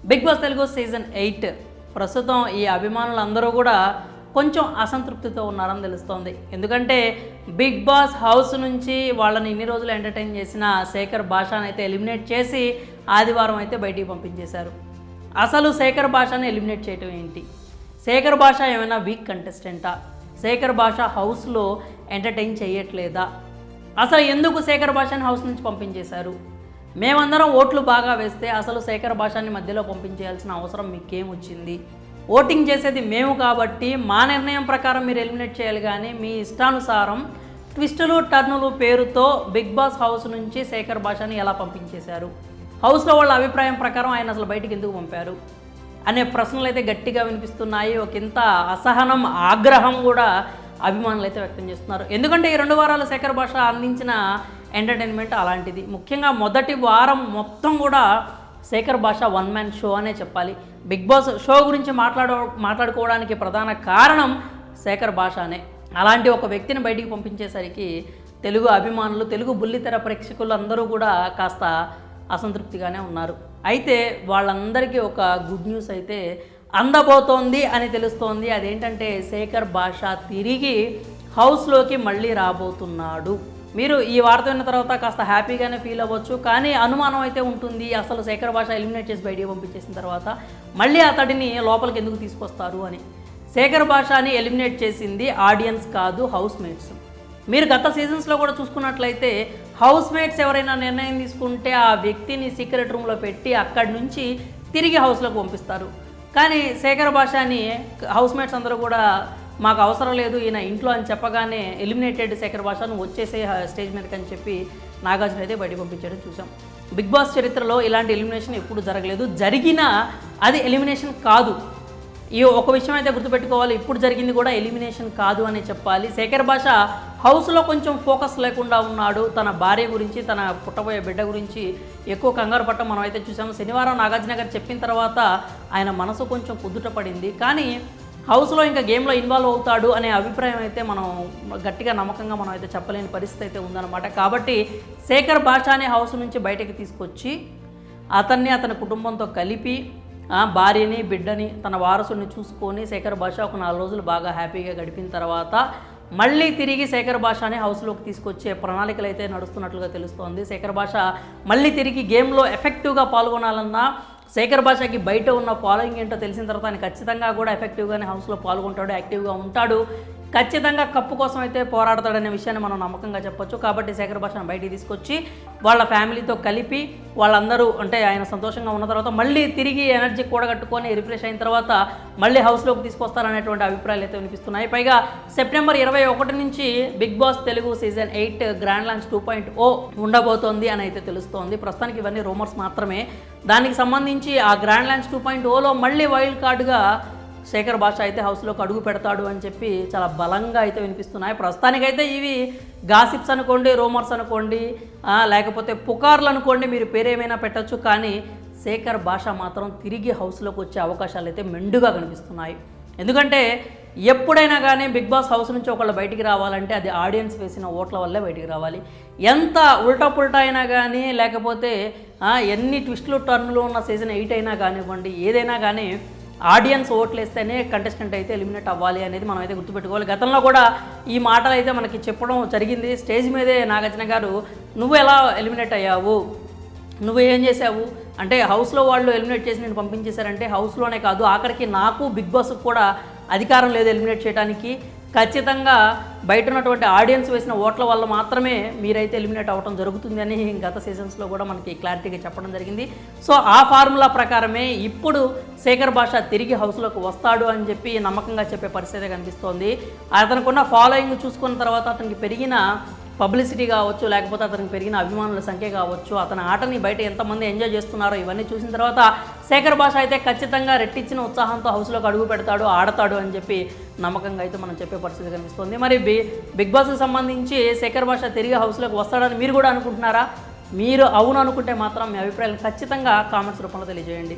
Big Boss Telugu season 8 ప్రస్తుతం ఈ అభిమానులందరూ కూడా కొంచెం అసంతృప్తితో ఉన్నారని తెలుస్తోంది. ఎందుకంటే బిగ్ బాస్ హౌస్ నుంచి వాళ్ళని ఇన్ని రోజులు ఎంటర్టైన్ చేసిన శేఖర్ భాషాని అయితే ఎలిమినేట్ చేసి ఆదివారం అయితే బయటికి పంపించేశారు. అసలు శేఖర్ భాషని ఎలిమినేట్ చేయటం ఏంటి? శేఖర్ భాష ఏమైనా వీక్ కంటెస్టెంటా? శేఖర్ భాష హౌస్లో ఎంటర్టైన్ చేయట్లేదా? అసలు ఎందుకు శేఖర్ భాషని హౌస్ నుంచి పంపించేశారు? మేమందరం ఓట్లు బాగా వేస్తే అసలు శేఖర్ భాషని మధ్యలో పంపించేయాల్సిన అవసరం మీకేం వచ్చింది? ఓటింగ్ చేసేది మేము కాబట్టి మా నిర్ణయం ప్రకారం మీరు ఎలిమినేట్ చేయాలి, కానీ మీ ఇష్టానుసారం ట్విస్టులు టర్నులు పేరుతో బిగ్ బాస్ హౌస్ నుంచి శేఖర్ భాషని ఎలా పంపించేశారు? హౌస్లో వాళ్ళ అభిప్రాయం ప్రకారం ఆయన అసలు బయటికి ఎందుకు పంపారు అనే ప్రశ్నలు అయితే గట్టిగా వినిపిస్తున్నాయి. ఒకంత అసహనం, ఆగ్రహం కూడా అభిమానులు అయితే వ్యక్తం చేస్తున్నారు. ఎందుకంటే ఈ 2 వారాలు శేఖర్ భాష అందించిన ఎంటర్టైన్మెంట్ అలాంటిది. ముఖ్యంగా మొదటి వారం మొత్తం కూడా శేఖర్ భాష వన్ మ్యాన్ షో అనే చెప్పాలి. బిగ్ బాస్ షో గురించి మాట్లాడుకోవడానికి ప్రధాన కారణం శేఖర్ భాషనే. అలాంటి ఒక వ్యక్తిని బయటికి పంపించేసరికి తెలుగు అభిమానులు, తెలుగు బుల్లితెర ప్రేక్షకులు అందరూ కూడా కాస్త అసంతృప్తిగానే ఉన్నారు. అయితే వాళ్ళందరికీ ఒక గుడ్ న్యూస్ అయితే అందబోతోంది అని తెలుస్తోంది. అదేంటంటే శేఖర్ భాష తిరిగి హౌస్లోకి మళ్ళీ రాబోతున్నాడు. మీరు ఈ వార్త విన్న తర్వాత కాస్త హ్యాపీగానే ఫీల్ అవ్వచ్చు, కానీ అనుమానం అయితే ఉంటుంది. అసలు శేఖర్ భాష ఎలిమినేట్ చేసి బయటికి పంపించేసిన తర్వాత మళ్ళీ అతడిని లోపలికి ఎందుకు తీసుకొస్తారు అని. శేఖర్ భాషని ఎలిమినేట్ చేసింది ఆడియన్స్ కాదు, హౌస్ మేట్స్. మీరు గత సీజన్స్లో కూడా చూసుకున్నట్లయితే హౌస్ మేట్స్ ఎవరైనా నిర్ణయం తీసుకుంటే ఆ వ్యక్తిని సీక్రెట్ రూమ్లో పెట్టి అక్కడి నుంచి తిరిగి హౌస్లోకి పంపిస్తారు. కానీ శేఖర్ భాషని హౌస్ మేట్స్ అందరూ కూడా మాకు అవసరం లేదు ఈయన ఇంట్లో అని చెప్పగానే ఎలిమినేటెడ్ శేఖర్ భాషను వచ్చేసే స్టేజ్ మీదకి అని చెప్పి నాగార్జున అయితే బయట పంపించడం చూసాం. బిగ్ బాస్ చరిత్రలో ఇలాంటి ఎలిమినేషన్ ఎప్పుడు జరగలేదు. జరిగినా అది ఎలిమినేషన్ కాదు. ఈ ఒక విషయం అయితే గుర్తుపెట్టుకోవాలి, ఇప్పుడు జరిగింది కూడా ఎలిమినేషన్ కాదు అని చెప్పాలి. శేఖర్ భాష హౌస్లో కొంచెం ఫోకస్ లేకుండా ఉన్నాడు. తన భార్య గురించి, తన పుట్టబోయే బిడ్డ గురించి ఎక్కువ కంగారు పట్టడం మనం అయితే చూసాము. శనివారం నాగార్జున గారు చెప్పిన తర్వాత ఆయన మనసు కొంచెం కుదుట పడింది. కానీ హౌస్లో ఇంకా గేమ్లో ఇన్వాల్వ్ అవుతాడు అనే అభిప్రాయం అయితే మనం గట్టిగా నమ్మకంగా మనం అయితే చెప్పలేని పరిస్థితి అయితే ఉందన్నమాట. కాబట్టి శేఖర్ భాషని హౌస్ నుంచి బయటకు తీసుకొచ్చి అతని కుటుంబంతో కలిపి భార్యని, బిడ్డని, తన వారసుని చూసుకొని శేఖర్ భాష ఒక 4 రోజులు బాగా హ్యాపీగా గడిపిన తర్వాత మళ్ళీ తిరిగి శేఖర్ భాషని హౌస్లోకి తీసుకొచ్చే ప్రణాళికలు అయితే నడుస్తున్నట్లుగా తెలుస్తోంది. శేఖర్ భాష మళ్ళీ తిరిగి గేమ్లో ఎఫెక్టివ్గా పాల్గొనాలన్నా శేఖర్ భాషకి బయట ఉన్న ఫాలోయింగ్ ఏంటో తెలిసిన తర్వాత ఆయన ఖచ్చితంగా కూడా ఎఫెక్టివ్గానే హౌస్లో పాల్గొంటాడు, యాక్టివ్గా ఉంటాడు, ఖచ్చితంగా కప్పు కోసం అయితే పోరాడతాడనే విషయాన్ని మనం నమ్మకంగా చెప్పొచ్చు. కాబట్టి శేఖర్ భాషను బయటికి తీసుకొచ్చి వాళ్ళ ఫ్యామిలీతో కలిపి వాళ్ళందరూ అంటే ఆయన సంతోషంగా ఉన్న తర్వాత మళ్ళీ తిరిగి ఎనర్జీ కూడగట్టుకొని రిఫ్రెష్ అయిన తర్వాత మళ్ళీ హౌస్లోకి తీసుకొస్తారనేటువంటి అభిప్రాయాలు అయితే వినిపిస్తున్నాయి. పైగా సెప్టెంబర్ 21 నుంచి Bigg Boss Telugu season 8 grand launch 2.0 ఉండబోతోంది అని అయితే తెలుస్తోంది. ప్రస్తుతానికి ఇవన్నీ రూమర్స్ మాత్రమే. దానికి సంబంధించి ఆ గ్రాండ్ లాంచ్ 2.0లో మళ్ళీ వైల్డ్ కార్డుగా శేఖర్ భాష అయితే హౌస్లోకి అడుగు పెడతాడు అని చెప్పి చాలా బలంగా అయితే వినిపిస్తున్నాయి. ప్రస్తుతానికైతే ఇవి గాసిప్స్ అనుకోండి, రూమర్స్ అనుకోండి, లేకపోతే పుకార్లు అనుకోండి, మీరు పేరేమైనా పెట్టచ్చు, కానీ శేఖర్ భాష మాత్రం తిరిగి హౌస్లోకి వచ్చే అవకాశాలు అయితే మెండుగా కనిపిస్తున్నాయి. ఎందుకంటే ఎప్పుడైనా కానీ బిగ్ బాస్ హౌస్ నుంచి ఒకళ్ళు బయటికి రావాలంటే అది ఆడియన్స్ వేసిన ఓట్ల వల్లే బయటికి రావాలి. ఎంత ఉల్టా పుల్టా అయినా కానీ, లేకపోతే ఎన్ని ట్విస్టులు టర్న్లు ఉన్న సీజన్ 8 అయినా కానివ్వండి, ఏదైనా కానీ ఆడియన్స్ ఓట్లు వేస్తేనే కంటెస్టెంట్ అయితే ఎలిమినేట్ అవ్వాలి అనేది మనం అయితే గుర్తుపెట్టుకోవాలి. గతంలో కూడా ఈ మాటలు అయితే మనకి చెప్పడం జరిగింది. స్టేజ్ మీదే నాగార్జున గారు నువ్వు ఎలా ఎలిమినేట్ అయ్యావు, నువ్వు ఏం చేసావు అంటే హౌస్లో వాళ్ళు ఎలిమినేట్ చేసి నేను పంపించేశారంటే హౌస్లోనే కాదు ఆఖరికి నాకు బిగ్ బాస్కి కూడా అధికారం లేదు ఎలిమినేట్ చేయడానికి, ఖచ్చితంగా బయట ఉన్నటువంటి ఆడియన్స్ వేసిన ఓట్ల వల్ల మాత్రమే మీరైతే ఎలిమినేట్ అవ్వడం జరుగుతుంది అని గత సీజన్స్లో కూడా మనకి క్లారిటీగా చెప్పడం జరిగింది. సో ఆ ఫార్ములా ప్రకారమే ఇప్పుడు శేఖర్ భాష తిరిగి హౌస్లోకి వస్తాడు అని చెప్పి నమ్మకంగా చెప్పే పరిస్థితి కనిపిస్తోంది. అతనుకున్న ఫాలోయింగ్ చూసుకున్న తర్వాత అతనికి పెరిగిన పబ్లిసిటీ కావచ్చు, లేకపోతే అతనికి పెరిగిన అభిమానుల సంఖ్య కావచ్చు, అతని ఆటని బయట ఎంతమంది ఎంజాయ్ చేస్తున్నారో ఇవన్నీ చూసిన తర్వాత శేఖర్ భాష అయితే ఖచ్చితంగా రెట్టించిన ఉత్సాహంతో హౌస్లోకి అడుగు పెడతాడు, ఆడతాడు అని చెప్పి నమ్మకంగా అయితే మనం చెప్పే పరిస్థితి కనిపిస్తుంది. మరి బిగ్ బాస్కి సంబంధించి శేఖర్ భాష తిరిగి హౌస్లోకి వస్తాడని మీరు కూడా అనుకుంటున్నారా? మీరు అవును అనుకుంటే మాత్రం మీ అభిప్రాయాలు ఖచ్చితంగా కామెంట్స్ రూపంలో తెలియజేయండి.